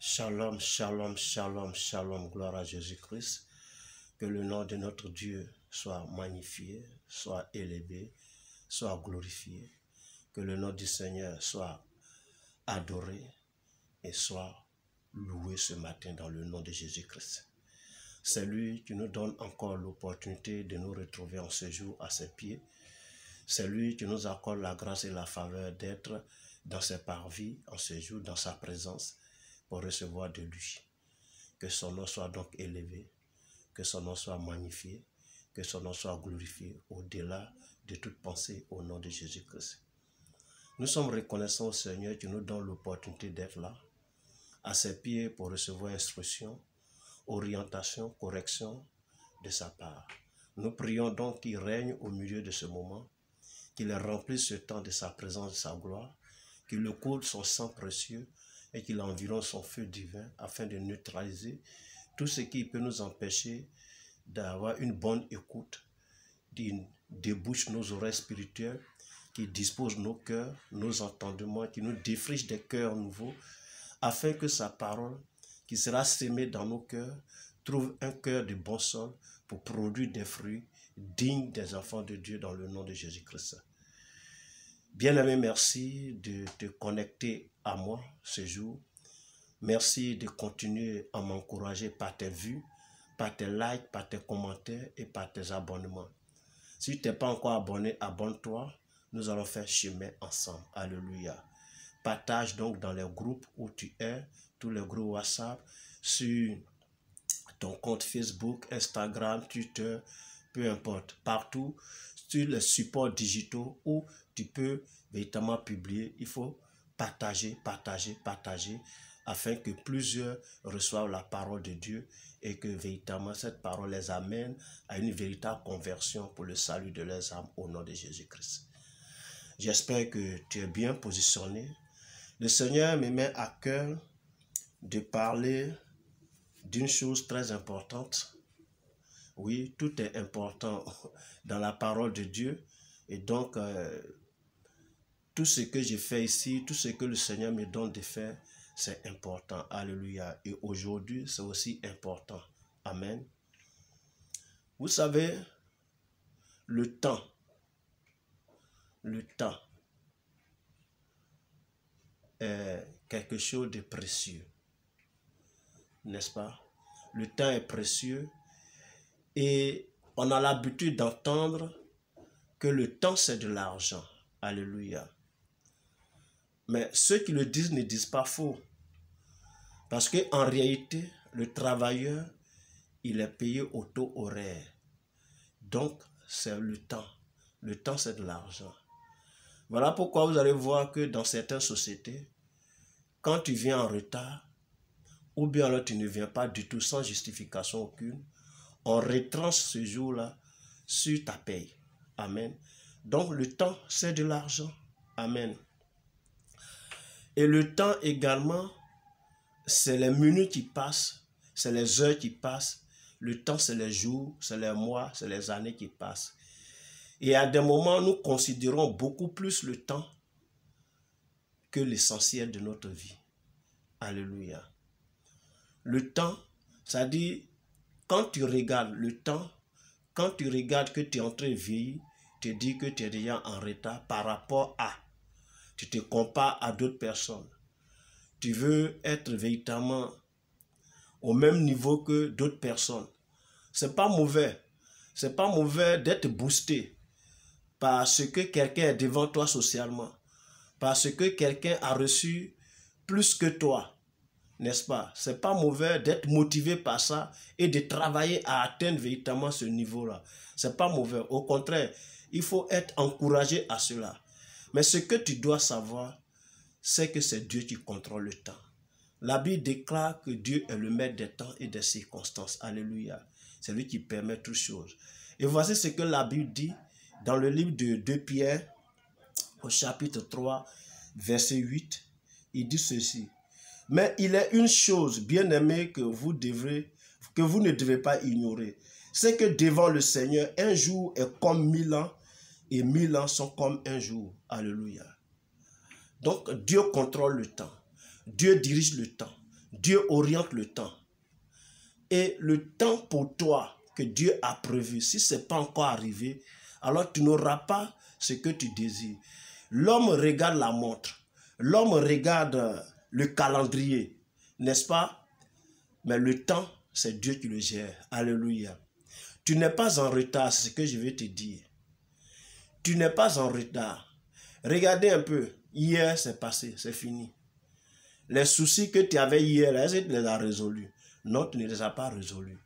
Shalom, shalom, shalom, shalom, gloire à Jésus-Christ. Que le nom de notre Dieu soit magnifié, soit élevé, soit glorifié. Que le nom du Seigneur soit adoré et soit loué ce matin dans le nom de Jésus-Christ. C'est lui qui nous donne encore l'opportunité de nous retrouver en ce jour à ses pieds. C'est lui qui nous accorde la grâce et la faveur d'être dans ses parvis en ce jour, dans sa présence, pour recevoir de lui. Que son nom soit donc élevé, que son nom soit magnifié, que son nom soit glorifié au-delà de toute pensée au nom de Jésus-Christ. Nous sommes reconnaissants au Seigneur qui nous donne l'opportunité d'être là, à ses pieds pour recevoir instruction, orientation, correction de sa part. Nous prions donc qu'il règne au milieu de ce moment, qu'il remplisse ce temps de sa présence, de sa gloire, qu'il le coule son sang précieux et qu'il environne son feu divin afin de neutraliser tout ce qui peut nous empêcher d'avoir une bonne écoute, qui débouche nos oreilles spirituelles, qui dispose nos cœurs, nos entendements, qui nous défriche des cœurs nouveaux, afin que sa parole, qui sera sémée dans nos cœurs, trouve un cœur de bon sol pour produire des fruits dignes des enfants de Dieu dans le nom de Jésus-Christ. Bien-aimé, merci de te connecter à moi ce jour. Merci de continuer à m'encourager par tes vues, par tes likes, par tes commentaires et par tes abonnements. Si tu n'es pas encore abonné, abonne-toi. Nous allons faire chemin ensemble. Alléluia. Partage donc dans les groupes où tu es, tous les groupes WhatsApp, sur ton compte Facebook, Instagram, Twitter, peu importe, partout, sur les supports digitaux où tu peux véritablement publier. Il faut partager, partager, partager, afin que plusieurs reçoivent la parole de Dieu et que véritablement cette parole les amène à une véritable conversion pour le salut de leurs âmes au nom de Jésus-Christ. J'espère que tu es bien positionné. Le Seigneur me met à cœur de parler d'une chose très importante. Oui, tout est important dans la parole de Dieu. Et donc, tout ce que je fais ici, tout ce que le Seigneur me donne de faire, c'est important. Alléluia. Et aujourd'hui, c'est aussi important. Amen. Vous savez, le temps est quelque chose de précieux. N'est-ce pas? Le temps est précieux et on a l'habitude d'entendre que le temps c'est de l'argent. Alléluia. Mais ceux qui le disent ne disent pas faux. Parce qu'en réalité, le travailleur, il est payé au taux horaire. Donc, c'est le temps. Le temps, c'est de l'argent. Voilà pourquoi vous allez voir que dans certaines sociétés, quand tu viens en retard, ou bien alors tu ne viens pas du tout sans justification aucune, on retranche ce jour-là sur ta paye. Amen. Donc, le temps, c'est de l'argent. Amen. Et le temps également, c'est les minutes qui passent, c'est les heures qui passent. Le temps, c'est les jours, c'est les mois, c'est les années qui passent. Et à des moments, nous considérons beaucoup plus le temps que l'essentiel de notre vie. Alléluia. Le temps, ça dit, quand tu regardes le temps, quand tu regardes que tu es en train de vieillir, tu te dis que tu es déjà en retard par rapport à. Tu te compares à d'autres personnes. Tu veux être véritablement au même niveau que d'autres personnes. C'est pas mauvais. C'est pas mauvais d'être boosté parce que quelqu'un est devant toi socialement. Parce que quelqu'un a reçu plus que toi. N'est-ce pas? C'est pas mauvais d'être motivé par ça et de travailler à atteindre véritablement ce niveau-là. C'est pas mauvais. Au contraire, il faut être encouragé à cela. Mais ce que tu dois savoir, c'est que c'est Dieu qui contrôle le temps. La Bible déclare que Dieu est le maître des temps et des circonstances. Alléluia. C'est lui qui permet toutes choses. Et voici ce que la Bible dit dans le livre de 2 Pierre, au chapitre 3, verset 8. Il dit ceci. Mais il est une chose, bien aimée, que vous ne devez pas ignorer. C'est que devant le Seigneur, un jour est comme 1000 ans et 1000 ans sont comme un jour. Alléluia. Donc, Dieu contrôle le temps. Dieu dirige le temps. Dieu oriente le temps. Et le temps pour toi que Dieu a prévu, si ce n'est pas encore arrivé, alors tu n'auras pas ce que tu désires. L'homme regarde la montre. L'homme regarde le calendrier, n'est-ce pas? Mais le temps, c'est Dieu qui le gère. Alléluia. Tu n'es pas en retard, c'est ce que je vais te dire. Tu n'es pas en retard. Regardez un peu. Hier, c'est passé, c'est fini. Les soucis que tu avais hier, est-ce que tu les as résolus? Non, tu ne les as pas résolus.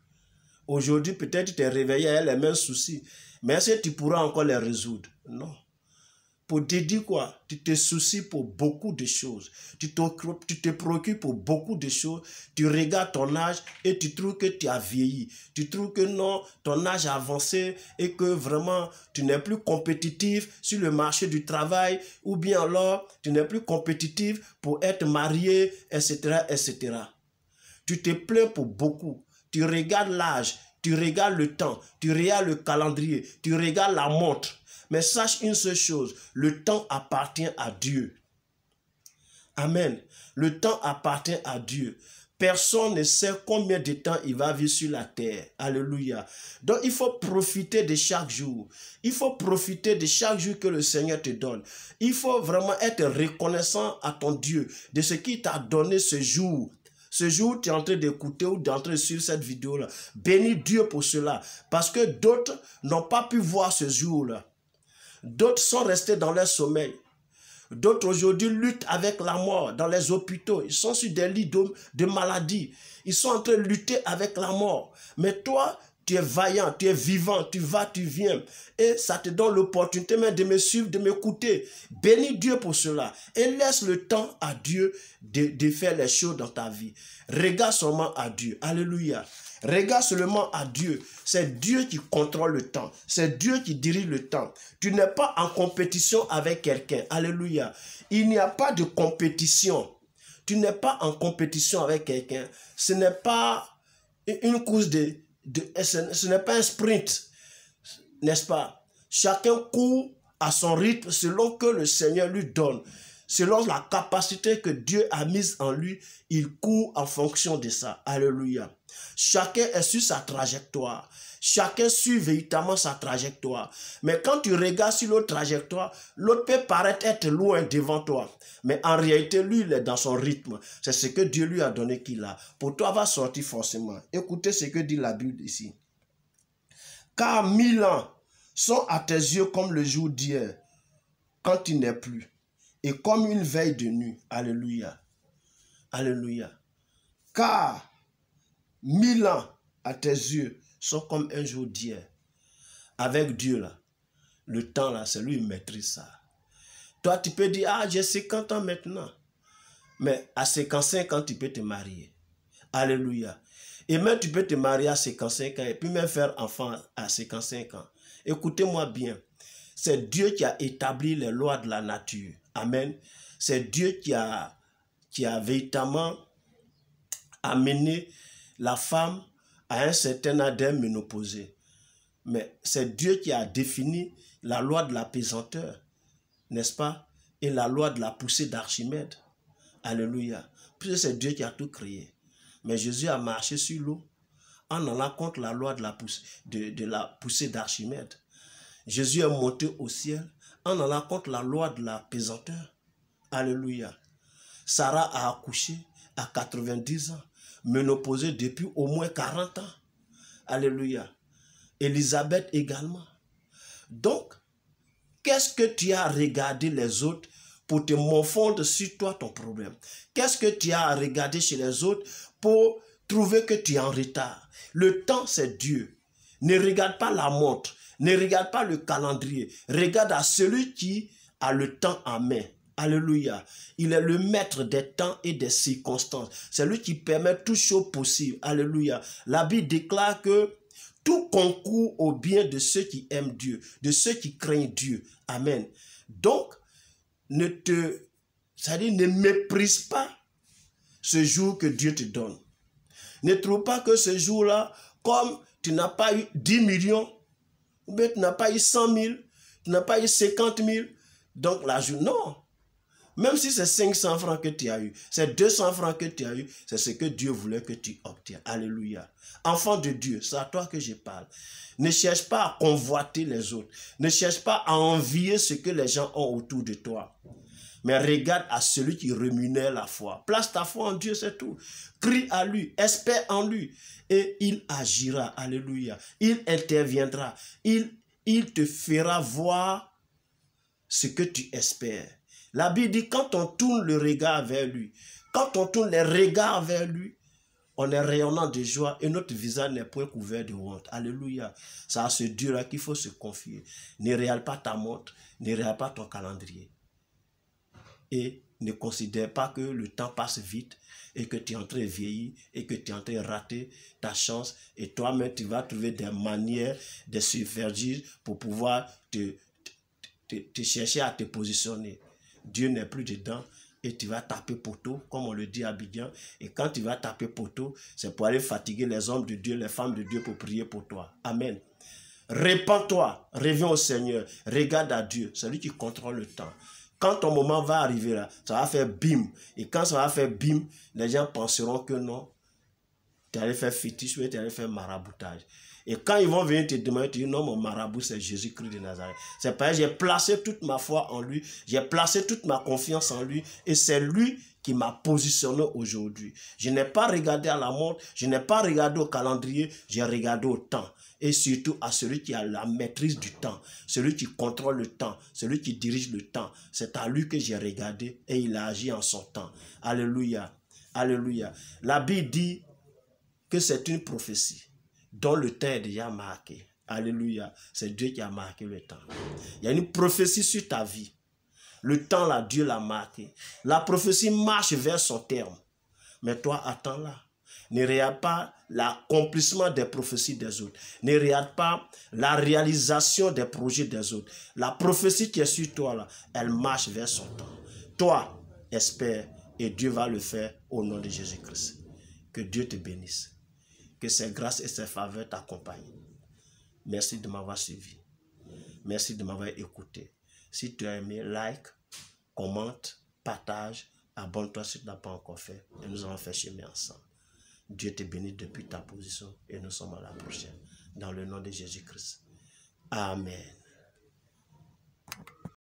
Aujourd'hui, peut-être tu t'es réveillé avec les mêmes soucis. Mais est-ce que tu pourras encore les résoudre? Non. Pour te dire quoi? Tu te soucies pour beaucoup de choses. Tu te préoccupes pour beaucoup de choses. Tu regardes ton âge et tu trouves que tu as vieilli. Tu trouves que non, ton âge a avancé et que vraiment tu n'es plus compétitif sur le marché du travail, ou bien alors tu n'es plus compétitif pour être marié, etc., etc. Tu te plains pour beaucoup. Tu regardes l'âge, tu regardes le temps, tu regardes le calendrier, tu regardes la montre. Mais sache une seule chose, le temps appartient à Dieu. Amen. Le temps appartient à Dieu. Personne ne sait combien de temps il va vivre sur la terre. Alléluia. Donc il faut profiter de chaque jour. Il faut profiter de chaque jour que le Seigneur te donne. Il faut vraiment être reconnaissant à ton Dieu de ce qu'il t'a donné ce jour. Ce jour, tu es en train d'écouter ou d'entrer de suivre cette vidéo-là. Bénis Dieu pour cela. Parce que d'autres n'ont pas pu voir ce jour-là. D'autres sont restés dans leur sommeil. D'autres aujourd'hui luttent avec la mort dans les hôpitaux. Ils sont sur des lits de maladie. Ils sont en train de lutter avec la mort. Mais toi, tu es vaillant, tu es vivant, tu vas, tu viens. Et ça te donne l'opportunité même de me suivre, de m'écouter. Bénis Dieu pour cela. Et laisse le temps à Dieu de faire les choses dans ta vie. Regarde seulement à Dieu. Alléluia. Regarde seulement à Dieu. C'est Dieu qui contrôle le temps. C'est Dieu qui dirige le temps. Tu n'es pas en compétition avec quelqu'un. Alléluia. Il n'y a pas de compétition. Tu n'es pas en compétition avec quelqu'un. Ce n'est pas une course ce n'est pas un sprint. N'est-ce pas? Chacun court à son rythme selon que le Seigneur lui donne. Selon la capacité que Dieu a mise en lui, il court en fonction de ça. Alléluia. Chacun est sur sa trajectoire. Chacun suit véritablement sa trajectoire. Mais quand tu regardes sur l'autre trajectoire, l'autre peut paraître être loin devant toi. Mais en réalité, lui, il est dans son rythme. C'est ce que Dieu lui a donné qu'il a. Pour toi, va sortir forcément. Écoutez ce que dit la Bible ici. Car 1000 ans sont à tes yeux comme le jour d'hier, quand tu n'es plus. Et comme une veille de nuit. Alléluia. Alléluia. Car 1000 ans à tes yeux sont comme un jour d'hier. Avec Dieu, là, le temps, là, c'est lui qui maîtrise ça. Toi, tu peux dire, ah, j'ai 50 ans maintenant. Mais à 55 ans, tu peux te marier. Alléluia. Et même tu peux te marier à 55 ans et puis même faire enfant à 55 ans. Écoutez-moi bien. C'est Dieu qui a établi les lois de la nature. Amen. C'est Dieu qui a véritablement amené la femme à un certain âge ménopausé. Mais c'est Dieu qui a défini la loi de la pesanteur, n'est-ce pas? Et la loi de la poussée d'Archimède. Alléluia. Puisque c'est Dieu qui a tout créé. Mais Jésus a marché sur l'eau en allant contre la loi de la poussée d'Archimède. Jésus est monté au ciel en allant contre la loi de la pesanteur. Alléluia. Sarah a accouché à 90 ans, ménopausée depuis au moins 40 ans. Alléluia. Élisabeth également. Donc, qu'est-ce que tu as regardé les autres pour te morfondre sur toi ton problème? Qu'est-ce que tu as regardé chez les autres pour trouver que tu es en retard? Le temps, c'est Dieu. Ne regarde pas la montre. Ne regarde pas le calendrier. Regarde à celui qui a le temps en main. Alléluia. Il est le maître des temps et des circonstances. C'est lui qui permet toute chose possible. Alléluia. La Bible déclare que tout concourt au bien de ceux qui aiment Dieu, de ceux qui craignent Dieu. Amen. Donc, ne méprise pas ce jour que Dieu te donne. Ne trouve pas que ce jour-là, comme tu n'as pas eu 10 millions, ou bien tu n'as pas eu 100 000, tu n'as pas eu 50 000, donc la journée, non. Même si c'est 500 francs que tu as eu, c'est 200 francs que tu as eu, c'est ce que Dieu voulait que tu obtiennes. Alléluia. Enfant de Dieu, c'est à toi que je parle. Ne cherche pas à convoiter les autres. Ne cherche pas à envier ce que les gens ont autour de toi. Mais regarde à celui qui rémunère la foi. Place ta foi en Dieu, c'est tout. Crie à lui, espère en lui. Et il agira. Alléluia. Il interviendra. Il te fera voir ce que tu espères. La Bible dit, quand on tourne le regard vers lui, quand on tourne les regards vers lui, on est rayonnant de joie et notre visage n'est point couvert de honte. Alléluia. C'est à ce Dieu-là qu'il faut se confier. Ne regarde pas ta montre, ne regarde pas ton calendrier. Et ne considère pas que le temps passe vite et que tu es en train de vieillir et que tu es en train de rater ta chance. Et toi-même, tu vas trouver des manières de subvertir pour pouvoir te chercher à te positionner. Dieu n'est plus dedans. Et tu vas taper poteau, comme on le dit à Abidjan. Et quand tu vas taper poteau, c'est pour aller fatiguer les hommes de Dieu, les femmes de Dieu pour prier pour toi. Amen. Répands-toi, reviens au Seigneur, regarde à Dieu, c'est lui qui contrôle le temps. Quand ton moment va arriver là, ça va faire bim. Et quand ça va faire bim, les gens penseront que non, tu allais faire fétiche ou tu allais faire maraboutage. Et quand ils vont venir te demander, tu dis non, mon marabout c'est Jésus-Christ de Nazareth. C'est pareil, j'ai placé toute ma foi en lui, j'ai placé toute ma confiance en lui et c'est lui qui m'a positionné aujourd'hui. Je n'ai pas regardé à la montre, je n'ai pas regardé au calendrier, j'ai regardé au temps. Et surtout à celui qui a la maîtrise du temps, celui qui contrôle le temps, celui qui dirige le temps. C'est à lui que j'ai regardé et il a agi en son temps. Alléluia, alléluia. La Bible dit que c'est une prophétie dont le temps est déjà marqué. Alléluia. C'est Dieu qui a marqué le temps. Il y a une prophétie sur ta vie. Le temps là, Dieu l'a marqué. La prophétie marche vers son terme. Mais toi, attends là. Ne regarde pas l'accomplissement des prophéties des autres. Ne regarde pas la réalisation des projets des autres. La prophétie qui est sur toi là, elle marche vers son temps. Toi, espère et Dieu va le faire au nom de Jésus-Christ. Que Dieu te bénisse. Que ses grâces et ses faveurs t'accompagnent. Merci de m'avoir suivi. Merci de m'avoir écouté. Si tu as aimé, like, commente, partage, abonne-toi si tu n'as pas encore fait. Et nous allons faire chemin ensemble. Dieu te bénit depuis ta position et nous sommes à la prochaine. Dans le nom de Jésus-Christ. Amen.